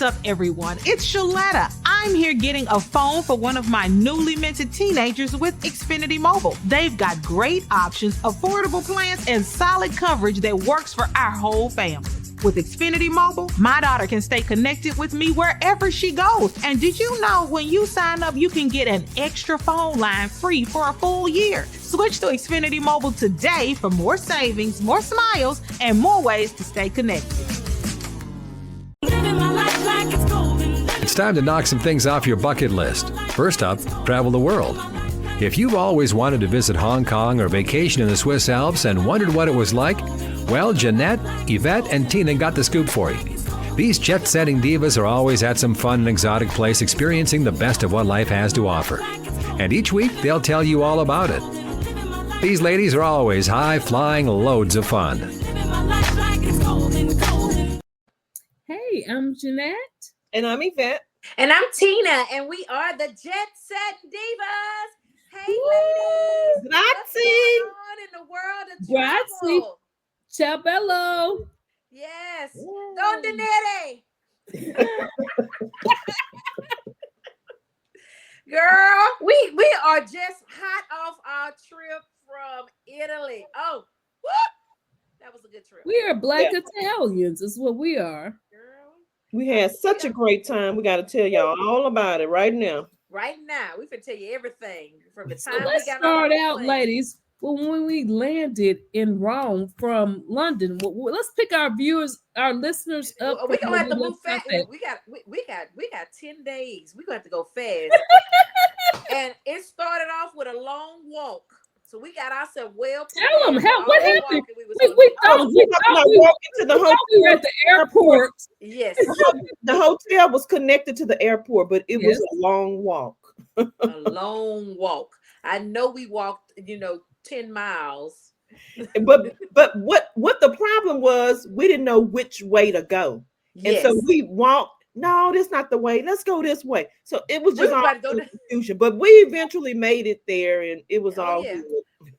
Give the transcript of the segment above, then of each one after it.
What's up, everyone? It's Shaletta. I'm here getting a phone for one of my newly minted teenagers with Xfinity Mobile. They've got great options, affordable plans, and solid coverage that works for our whole family. With Xfinity Mobile, my daughter can stay connected with me wherever she goes. And did you know when you sign up, you can get an extra phone line free for a full year? Switch to Xfinity Mobile today for more savings, more smiles, and more ways to stay connected. It's time to knock some things off your bucket list. First up, travel the world. If you've always wanted to visit Hong Kong or vacation in the Swiss Alps and wondered what it was like, well, Jeanette, Evette, and Tina got the scoop for you. These jet-setting divas are always at some fun and exotic place experiencing the best of what life has to offer. And each week, they'll tell you all about it. These ladies are always high-flying loads of fun. Hey, I'm Jeanette. And I'm Evette. And I'm Tina, and we are the Jet Set Divas. Hey, ladies. What's going on in the world of travel? Ciao bello. Yes. Donde nere? Girl, we are just hot off our trip from Italy. Oh, whoop. That was a good trip. We are Black Italians, is what we are. Girl. We had such a great time. We got to tell y'all all about it right now. Right now, we can tell you everything from the time So let's we got start on out, plane. ladies. When we landed in Rome from London, let's pick our viewers, our listeners up. We're gonna have to move fast. We got 10 days. We're gonna have to go fast. And it started off with a long walk. So we got ourselves well prepared. Tell them what happened. We thought we were at the airport. Yes. The hotel was connected to the airport, but it was a long walk. A long walk. I know we walked, 10 miles. But what the problem was, we didn't know which way to go. Yes. And so we walked. No, that's not the way. Let's go this way. So it was just all confusion. But we eventually made it there, and it was all good.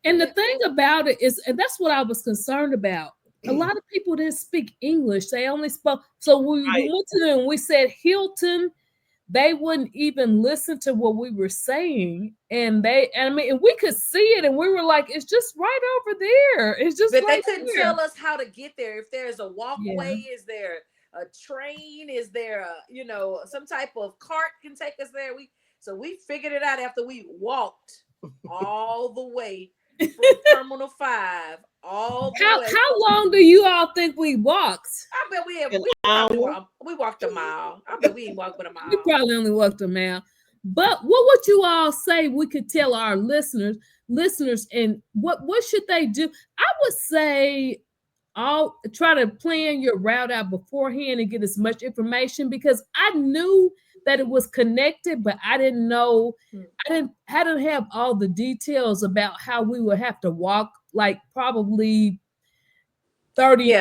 And the thing about it is, and that's what I was concerned about. A lot of people didn't speak English. They only spoke. So we went to them and we said Hilton. They wouldn't even listen to what we were saying. And we could see it. And we were like, it's just right over there. It's just But right they couldn't there. tell us how to get there. If there's a walkway, is there a train? Is there some type of cart can take us there? So we figured it out after we walked all the way from Terminal 5 all the way. How long do you all think we walked? I bet we walked a mile. I bet we ain't walked but a mile. We probably only walked a mile. But what would you all say we could tell our listeners, and what should they do? I would say try to plan your route out beforehand and get as much information, because I knew that it was connected, but I didn't know, I didn't have all the details about how we would have to walk, like probably 30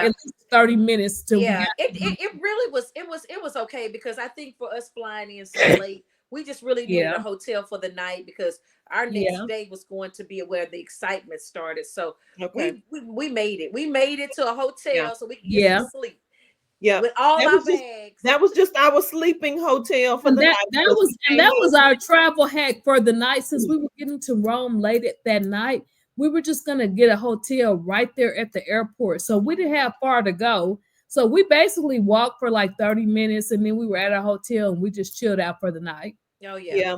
minutes to it really was. It was okay, because I think for us flying in so late, we just really needed a hotel for the night, because our next day was going to be where the excitement started. So we made it. We made it to a hotel so we could get some sleep. Yeah, with all our bags. That was just our sleeping hotel for the night. That was our travel hack for the night. Since we were getting to Rome late at that night, we were just gonna get a hotel right there at the airport. So we didn't have far to go. So we basically walked for like 30 minutes, and then we were at a hotel and we just chilled out for the night. Oh yeah.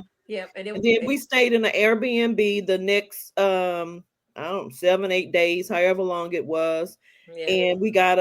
And then we stayed in an Airbnb the next 7-8 days, however long it was. Yeah. And we got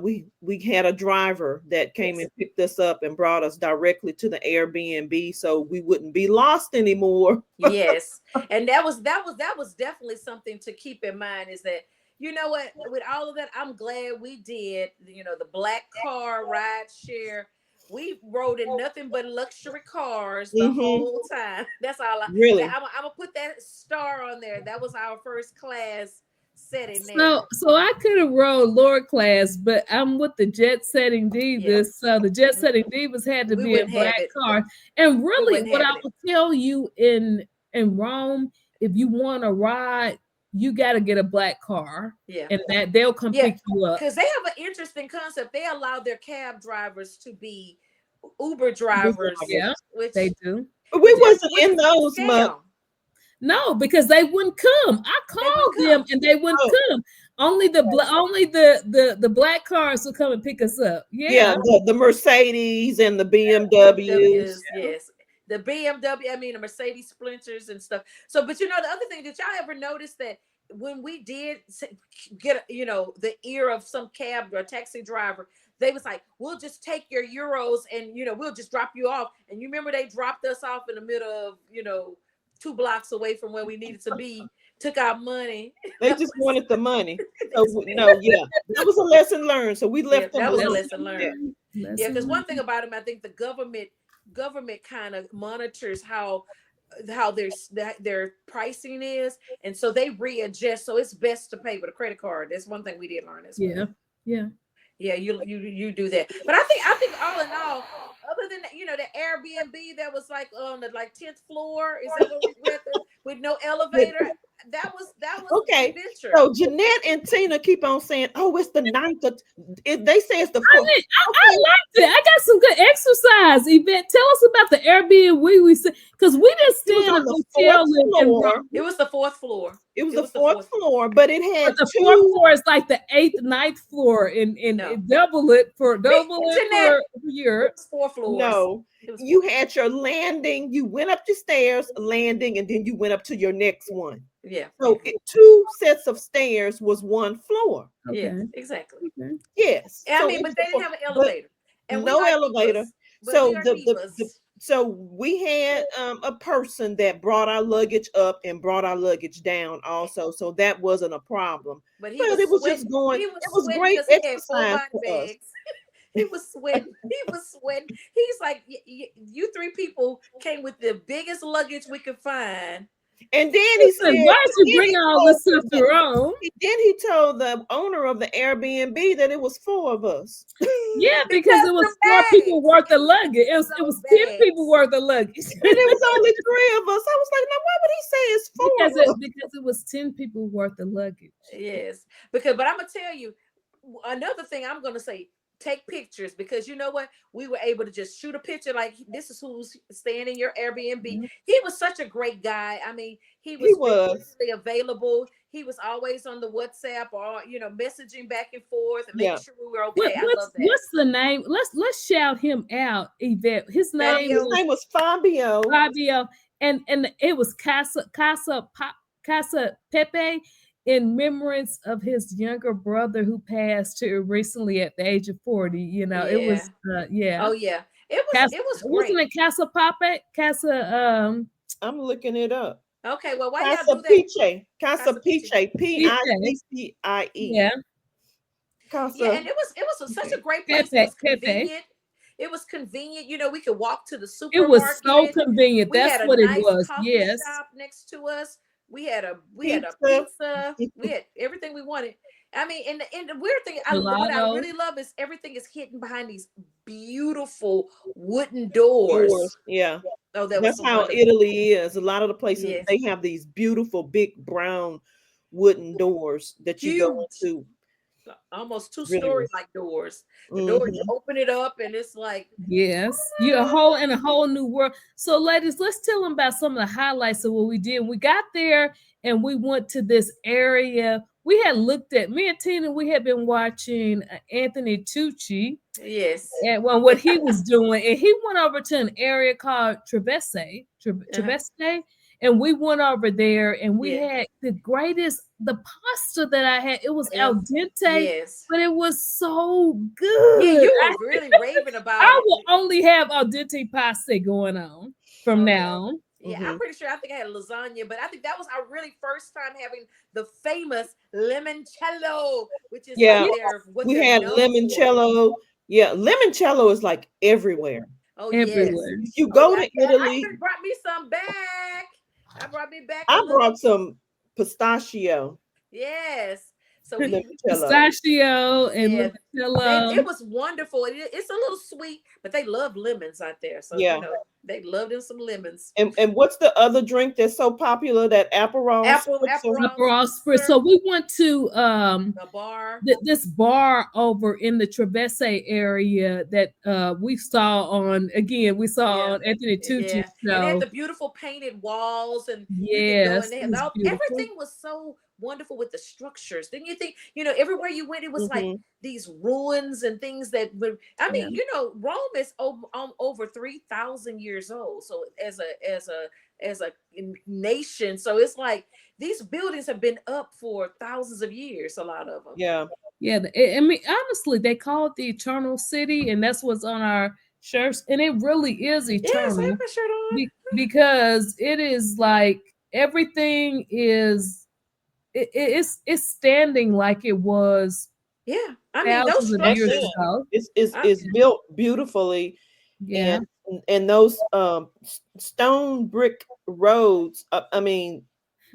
we had a driver that came and picked us up and brought us directly to the Airbnb, so we wouldn't be lost anymore. Yes. And that was definitely something to keep in mind, is that, you know what, with all of that, I'm glad we did, the black car ride share. We rode in nothing but luxury cars the whole time. That's all. I'm gonna put that star on there. That was our first class setting there. So I could have rode lower class, but I'm with the Jet Setting Divas. Yeah. So the Jet Setting Divas had to be a black car. And really, what I would tell you in Rome, if you want to ride, you got to get a black car. Yeah, and that they'll come pick you up. Because they have an interesting concept. They allow their cab drivers to be Uber drivers, Yeah, which they do. But we wasn't which in is a those much. scam. No, because they wouldn't come. I called them and they wouldn't come. Only the black cars would come and pick us up. Yeah, the Mercedes and the BMWs. Yes. The BMW, I mean the Mercedes Splinters and stuff. So, but you know, the other thing, did y'all ever notice that when we did get, you know, the ear of some cab or taxi driver, they was like, we'll just take your euros and, you know, we'll just drop you off. And you remember they dropped us off in the middle of, you know, 2 blocks away from where we needed to be, took our money. They just wanted the money. So no, yeah, that was a lesson learned. So we left them. That was a alone. lesson learned. Yeah, because one thing about them, I think the government kind of monitors how their pricing is, and so they readjust. So it's best to pay with a credit card. That's one thing we did learn as well. Yeah, you do that. But I think all in all, other than you know the Airbnb that was like on the 10th floor, is that what we went with no elevator? That was okay. adventure. So Jeanette and Tina keep on saying, "Oh, it's the 9th." They say it's the 4th. I liked it. I got some good exercise. Evette, tell us about the Airbnb we said, because we didn't stay in a hotel. It was the 4th floor. It was the fourth floor, but it had the 4th floor is like the 8th, 9th floor, and double it for years. 4 floors. No, you had your landing. You went up the stairs, landing, and then you went up to your next one. Yeah. So 2 sets of stairs was 1 floor. Okay. Yeah, exactly. Okay. Yes. I mean, but they didn't have an elevator. And no elevator. So so we had a person that brought our luggage up and brought our luggage down also. So that wasn't a problem. But it was just going. It was great exercise for us. He was sweating. He's like, you 3 people came with the biggest luggage we could find. And then he said, why did you bring all this stuff your own? Then he told the owner of the Airbnb that it was 4 of us. Yeah, because it was 4 people worth of luggage. It was 10 people worth of luggage. And it was only 3 of us. I was like, now why would he say it's 4 because it was 10 people worth of luggage. Yes. But I'm gonna tell you another thing I'm gonna say. Take pictures, because you know what, we were able to just shoot a picture like this is who's staying in your Airbnb. Mm-hmm. He was such a great guy. I mean, he was available. He was always on the WhatsApp or messaging back and forth and making sure we were okay. I love that. What's the name? Let's shout him out, Evette. His name was Fabio. And it was Casa Pepe, in remembrance of his younger brother who passed recently at the age of 40. It was Oh yeah. It was great. Wasn't it Casa Pape? I'm looking it up. Okay, well, why Casa y'all do that? Casa Piche, Piccie. Yeah. Casa. Yeah, and it was such a great place. It was convenient. It was convenient. We could walk to the supermarket. It was so convenient. That's what it was. Yes. Shop next to us. We had a pizza. We had everything we wanted. I mean, and the weird thing, what I really love is everything is hidden behind these beautiful wooden doors. Yeah. Oh, that's how Italy is. A lot of the places they have these beautiful big brown wooden doors that you go into. Almost 2-story like doors. The door, you open it up and it's like you're a whole new world. So ladies, let's tell them about some of the highlights of what we did. We got there and we went to this area. We had looked at, me and Tina, we had been watching Anthony Tucci. Yes. And what he was doing, and he went over to an area called Trevese. And we went over there and we had the pasta that I had. It was al dente, but it was so good. Yeah, you were really raving about it. I will only have al dente pasta going on from now on. Yeah, I'm pretty sure. I think I had lasagna, but I think that was our really first time having the famous limoncello, which is we had limoncello. Yeah, limoncello is like everywhere. Oh, everywhere. Yes. You go to Italy. I brought me some back. I brought some pistachio. Yes. So pistachio and limoncello. It was wonderful. It's a little sweet, but they love lemons out there. So They love them some lemons. And what's the other drink that's so popular? That Aperol Aperol Spritz. So we went to the bar. This bar over in the Traverse area that we saw on on Anthony Tucci's show. And they had the beautiful painted walls, and yes, everything was so wonderful with the structures. Didn't you think? Everywhere you went, it was like these ruins and things that would. I mean, Rome is over 3,000 years old. So as a nation, so it's like these buildings have been up for thousands of years. A lot of them. Yeah. Yeah. I mean, honestly, they call it the Eternal City, and that's what's on our shirts, and it really is eternal. Yes, I have my shirt on. Because it is like everything is. It's standing like it was. Yeah, I mean those structures. It's built beautifully. Yeah, and those stone brick roads. I mean,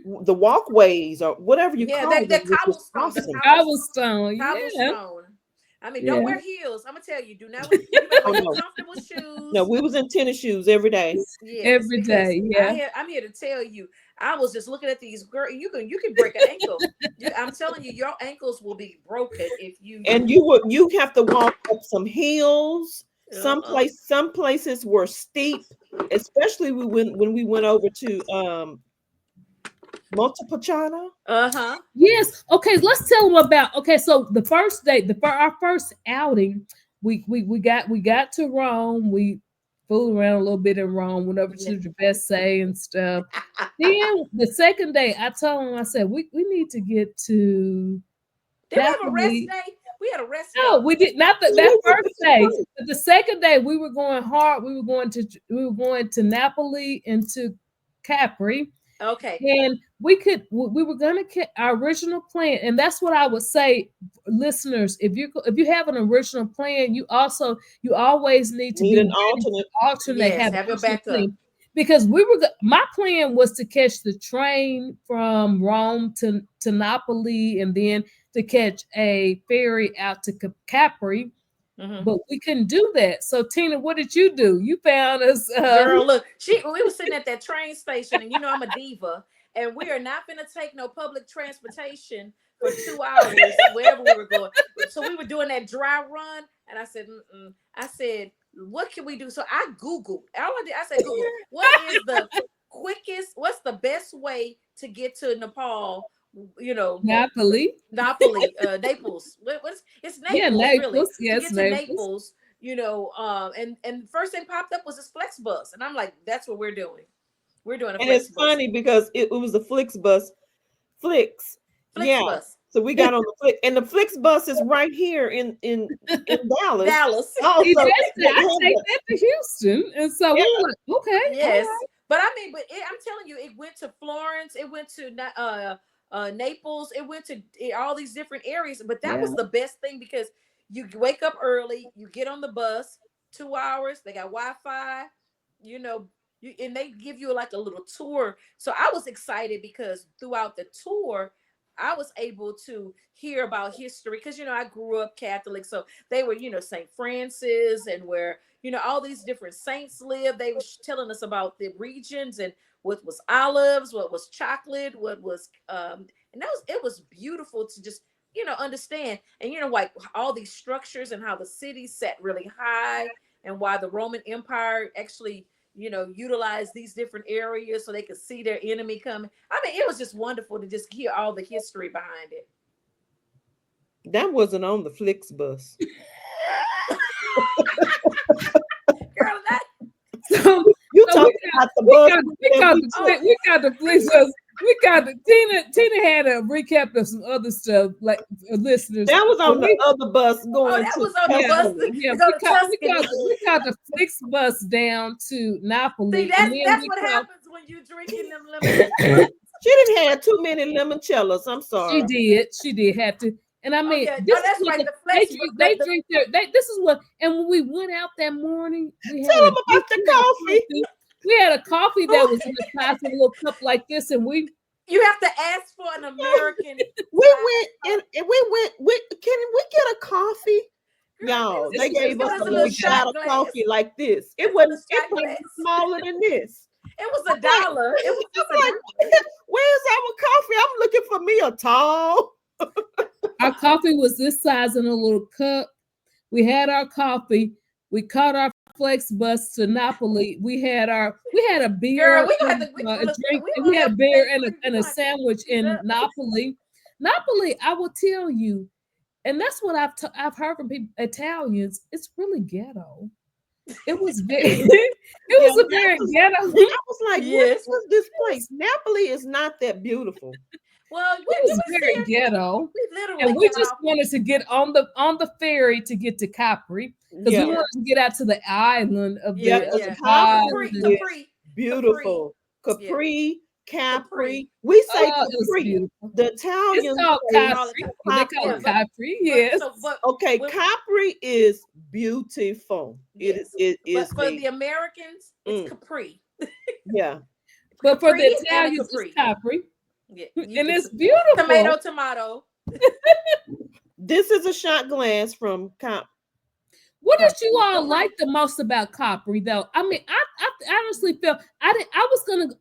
the walkways or whatever you call it. Cobblestone. Cobblestone. I mean, don't wear heels. I'm gonna tell you, do not wear comfortable shoes. No, we was in tennis shoes every day. Yes, every day. Yeah, I'm here to tell you. I was just looking at these girls. You can break an ankle. I'm telling you, your ankles will be broken if you. And you have to walk up some hills. Some places were steep, especially when we went over to Montepulciano. Yes. Okay. Let's tell them about. Okay. So the first day, our first outing, we got to Rome. We fooled around a little bit in Rome. Went over to Traverse and stuff. Then the second day, I told him, I said, we need to get to. Did we have a rest day? We had a rest day. No, we did not that first day. But the second day, we were going hard. We were going to Napoli and to Capri. Okay. And we were going to our original plan, and that's what I would say, listeners. If you have an original plan, you always need to be an alternate. Yes, have your backup. Plan. Because my plan was to catch the train from Rome to Napoli, and then to catch a ferry out to Capri. But we couldn't do that. So Tina, what did you do? You found us. Girl, look, we were sitting at that train station, and I'm a diva, and we are not going to take no public transportation for 2 hours wherever we were going. So we were doing that dry run, and I said, I said, what can we do? So I Googled. All I did, I said, Google, what is the quickest? What's the best way to get to Nepal? Napoli, Naples. It's Naples, really. Yes, to get to Naples, and first thing popped up was this Flex bus, and I'm like, that's what we're doing. We're doing a and Flex it's bus. funny because it was a Flix bus. Flix bus. So we got on the Flix, and the Flix bus is right here in Dallas. Dallas. Also, I take that to Houston, and so we were like, okay, yes. Right. But I mean, I'm telling you, it went to Florence. It went to Naples. It went to all these different areas, but that was the best thing because you wake up early, you get on the bus, 2 hours, they got Wi-Fi, and they give you like a little tour. So I was excited because throughout the tour, I was able to hear about history because, I grew up Catholic. So they were, St. Francis and where, all these different saints live. They were telling us about the regions and what was olives, what was chocolate, what was, and it was beautiful to just, understand. And, like all these structures and how the city sat really high and why the Roman Empire actually, utilize these different areas so they could see their enemy coming. I mean, it was just wonderful to just hear all the history behind it. That wasn't on the Flix bus. Girl, that. So you talking about the bus? We got the Flix bus. We got the Tina had a recap of some other stuff, like listeners. That was on the other bus going. That was on the bus. We got the Flix bus down to Napoli. See, that's what happens when you drinking them lemon. She didn't have too many limoncellos. I'm sorry. She did have to. And I mean, that's right. They drink their. This is what. And when we went out that morning, we tell them about the coffee. We had a coffee that was in the size of a little cup like this, and you have to ask for an American. We went. Can we get a coffee? No, they This gave was us a a little little shot of glass. coffee like this. It It's a wasn't. little It shot wasn't glass. smaller than this. It was $1. It was just I'm like, where's our coffee? I'm looking for me a tall. Our coffee was this size in a little cup. We had our coffee. We caught our flex bus to Napoli. We had a beer, Girl, we gonna have and, to. We, a look, drink. we We only had up a to beer day and 3. and a sandwich in Napoli. Napoli, I will tell you, and that's what I've heard from people, Italians. It's really ghetto. It was very, it Yeah, was a very Napoli. ghetto. I was like, Yes. what was this place? Napoli is not that beautiful. Well, It was very ghetto. We literally And we got just off. wanted to get on the ferry to get to Capri because Yeah, we wanted to get out to the island of Yeah, the yeah. spas Capri and is beautiful. Yeah. Capri, Capri. Capri. We say it was Capri. beautiful. The It's Italians called say Capri. They call Yeah, it but- Capri. Yes. But okay, when- Capri is beautiful. yes. It But is for a the Americans, it's Capri. yeah. But for the Capri and a Italians, Capri. it's Capri. Yeah, And it's beautiful. tomato. This is a shot glass from Cap. What did you all like the most about Capri, though? I mean, I honestly felt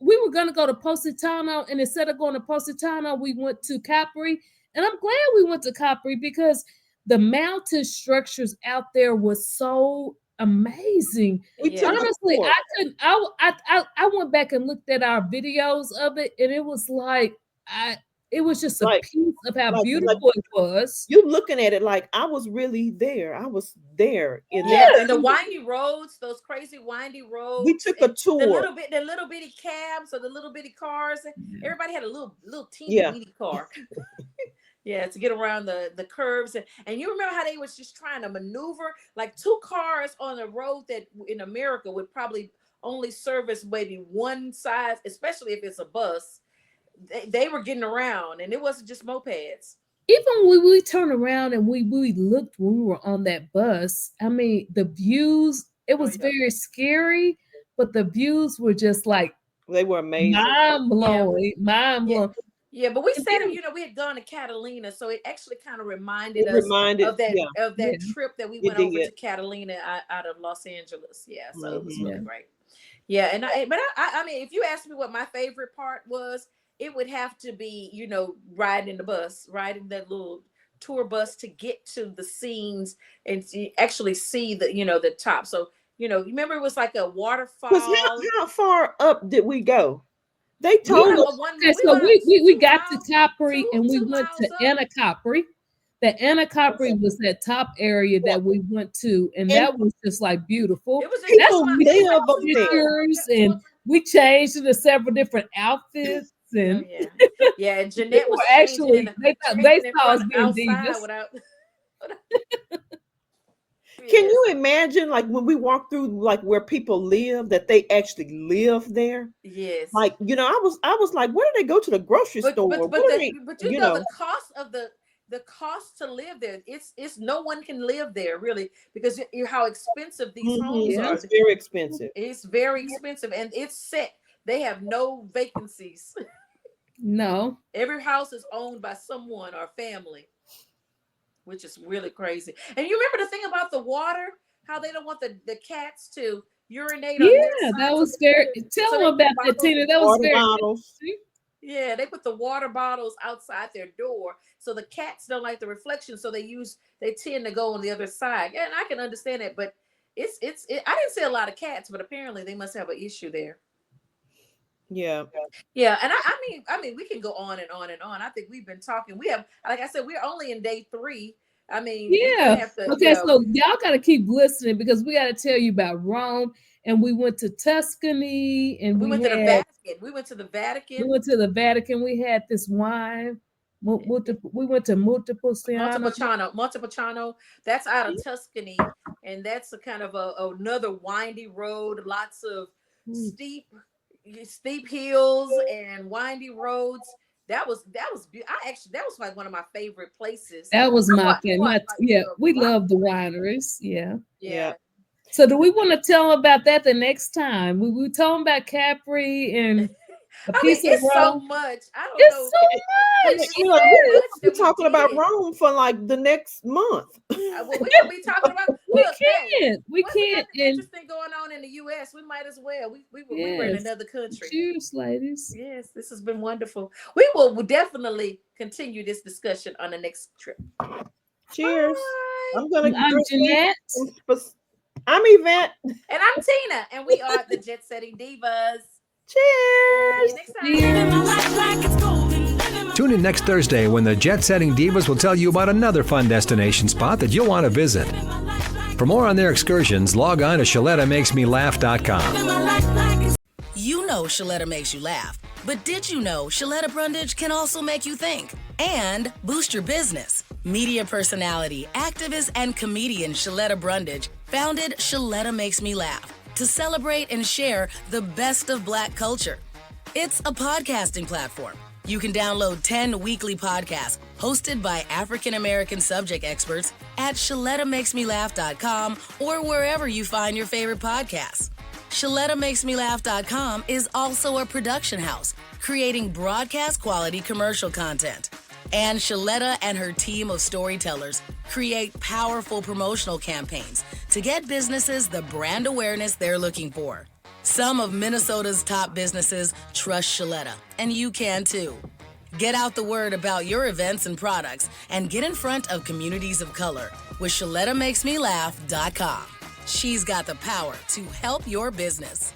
we were gonna go to Positano, and instead of going to Positano, we went to Capri, and I'm glad we went to Capri because the mountain structures out there was so amazing. Honestly, I couldn't. I went back and looked at our videos of it, and it was like it was just a piece of how beautiful it was. You looking at it like I was really there. I was there in Yeah, that. and the windy roads, those crazy windy roads. We took a tour. The little bitty cabs or the little bitty cars. Everybody had a little teeny weeny car. Yeah, to get around the curves. And you remember how they was just trying to maneuver like 2 cars on a road that in America would probably only service maybe one side, especially if it's a bus. They were getting around, and it wasn't just mopeds. Even when we turned around and we looked when we were on that bus, I mean, the views, it was very scary, but the views were just like they were amazing. Mind blowing. Yeah, but we said, we had gone to Catalina, so it actually kind of reminded us of that trip that we went over to Catalina out of Los Angeles. Yeah, so it was really great. Yeah, and I mean, if you asked me what my favorite part was, it would have to be, riding that little tour bus to get to the scenes and to actually see the top. So, remember it was like a waterfall. How far up did we go? They told us. Okay, so we got to Capri and we went to Anacapri. The Anacapri was that top area that we went to, and that was just like beautiful. It was just pictures, and we changed into several different outfits. And and Jeanette was actually they saw us being divas. Can you imagine, like, when we walked through, like, where people live, that they actually live there? Yes. Like, I was like, where do they go to the grocery store? But the cost of the cost to live there, it's no one can live there really because how expensive these homes are. It's very expensive. It's very expensive, and it's set. They have no vacancies. No. Every house is owned by someone or family, which is really crazy. And you remember the thing about the water, how they don't want the cats to urinate on their side. That was very. Tell them about that, Tina. That was very interesting. Yeah, they put the water bottles outside their door so the cats don't like the reflection, so they tend to go on the other side. And I can understand it, but I didn't see a lot of cats, but apparently they must have an issue there. Yeah. Yeah, and I mean, we can go on and on and on. I think we've been talking. We have, like I said, we're only in day 3. I mean, okay, so y'all got to keep listening because we got to tell you about Rome, and we went to Tuscany, and we went to the Vatican. We went to the Vatican. We went to the Vatican. We had this wine. We went to Montepulciano. That's out of Tuscany, and that's a kind of another windy road. Lots of steep hills and windy roads. That was like one of my favorite places. That was we love the wineries. Yeah. So do we want to tell them about that the next time? We told them about Capri and A I mean, piece of it's so Rome. much. I don't It's know. so And, much. you know, Yes. we're talking about Rome for like the next month. Well, we're gonna be talking about. We Look, hey, can't. We once we got can't. the And interesting going on in the U.S., we might as well. We were in yes. another country. Cheers, ladies. Yes, this has been wonderful. We will definitely continue this discussion on the next trip. Cheers. Bye. I'm gonna I'm drink Jeanette. I'm Evette. And I'm Tina, and we are the Jet Setting Divas. Cheers. See you next time. Tune in next Thursday when the Jet Setting Divas will tell you about another fun destination spot that you'll want to visit. For more on their excursions, log on to ShalettaMakesMeLaugh.com. You know Shaletta makes you laugh, but did you know Shaletta Brundage can also make you think and boost your business? Media personality, activist, and comedian Shaletta Brundage founded Shaletta Makes Me Laugh to celebrate and share the best of Black culture. It's a podcasting platform. You can download 10 weekly podcasts hosted by African American subject experts at ShalettaMakesMeLaugh.com or wherever you find your favorite podcasts. ShalettaMakesMeLaugh.com is also a production house, creating broadcast quality commercial content. And Shaletta and her team of storytellers create powerful promotional campaigns to get businesses the brand awareness they're looking for. Some of Minnesota's top businesses trust Shaletta, and you can too. Get out the word about your events and products and get in front of communities of color with ShalettaMakesMeLaugh.com. She's got the power to help your business.